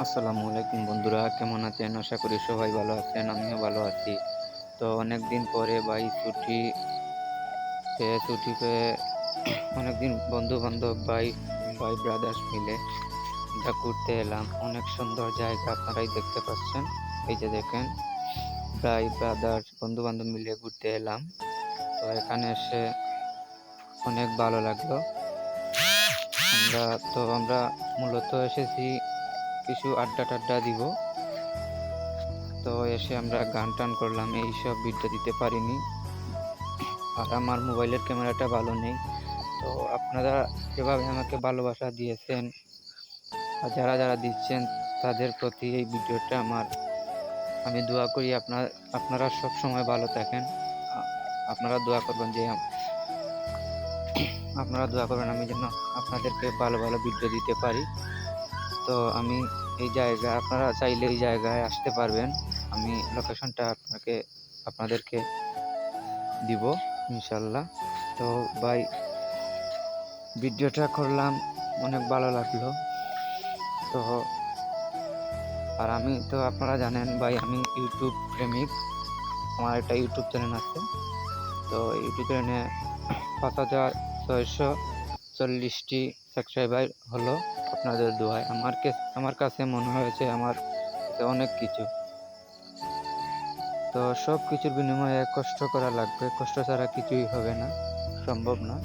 আসসালামু আলাইকুম বন্ধুরা, কেমন আছেন? আশা করি সবাই ভালো আছেন, আমিও ভালো আছি। তো অনেকদিন পরে ভাই ছুটি পেয়ে অনেকদিন বন্ধু-বান্ধব ভাই ভাই ব্রাদার্স মিলে আমরা ঘুরতে এলাম। অনেক সুন্দর জায়গা আপনারাই দেখতে পাচ্ছেন। এই যে দেখেন, ভাই ব্রাদার্স বন্ধু-বান্ধব মিলে ঘুরতে এলাম। তো এখানে এসে অনেক ভালো লাগলো। আমরা আমরা মূলত এসেছি কিছু আড্ডা-টাড্ডা দিব। তো এসে আমরা গান-টান করলাম, এইসব ভিডিও দিতে পারিনি। আর আমার মোবাইলের ক্যামেরাটা ভালো নেই। তো আপনারা যেভাবে আমাকে ভালোবাসা দিয়েছেন আর যারা দিচ্ছেন তাদের প্রতি এই ভিডিওটা আমি দোয়া করি আপনারা সবসময় ভালো থাকেন। আ আপনারা দোয়া করবেন আমি যেন আপনাদেরকে ভালো ভিডিও দিতে পারি। তো আমি আপনারা চাইলে এই জায়গায় আসতে পারবেন। আমি লোকেশনটা আপনাদেরকে দিব ইনশাল্লাহ। তো ভাই ভিডিওটা করলাম, অনেক ভালো লাগলো। তো আমি তো আপনারা জানেন ভাই, আমি ইউটিউব প্রেমিক। আমার একটা ইউটিউব চ্যানেল আছে। তো ইউটিউব চ্যানেলে ৫,৬৪০টি সাবস্ক্রাইবার হলো আপনাদের দোয়ায়। আমার কাছে মনে হয়েছে আমার কাছে অনেক কিছু। তো সব কিছুর বিনিময়ে কষ্ট করা লাগবে, কষ্ট ছাড়া কিছুই হবে না, সম্ভব না।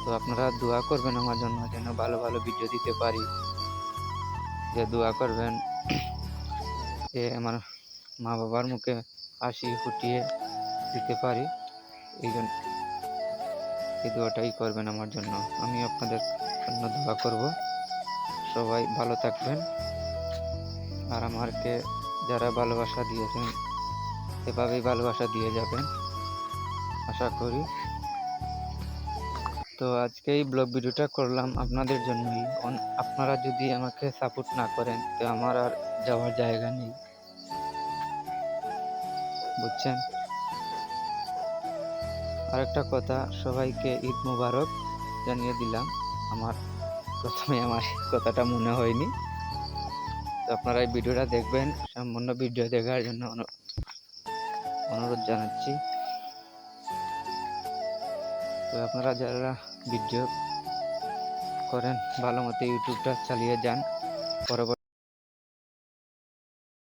তো আপনারা দোয়া করবেন আমার জন্য, যেন ভালো ভিডিও দিতে পারি। যে দোয়া করবেন যে আমার মা বাবার মুখে হাসি ফুটিয়ে দিতে পারি, এই জন্য এই দোয়াটাই করবেন আমার জন্য। আমি আপনাদের জন্য দোয়া করব। সবাই ভালো থাকবেন। আর আমাকে যারা ভালোবাসা দিয়েছেন এভাবেই ভালোবাসা দিয়ে যাবেন, আশা করি। তো আজকে এই ব্লগ ভিডিওটা করলাম আপনাদের জন্যই। আপনারা যদি আমাকে সাপোর্ট না করেন তো আমার আর যাওয়ার জায়গা নেই, বুঝছেন? আরেকটা কথা, সবাইকে ঈদ মোবারক জানিয়ে দিলাম। প্রথমে আমার কথাটা মনে হয়নি। তো আপনারা এই ভিডিওটা দেখবেন, সম্পূর্ণ ভিডিও দেখার জন্য অনুরোধ জানাচ্ছি। তো আপনারা যারা ভিডিও করেন ভালো মতো ইউটিউবটা চালিয়ে যান। পরবর্তী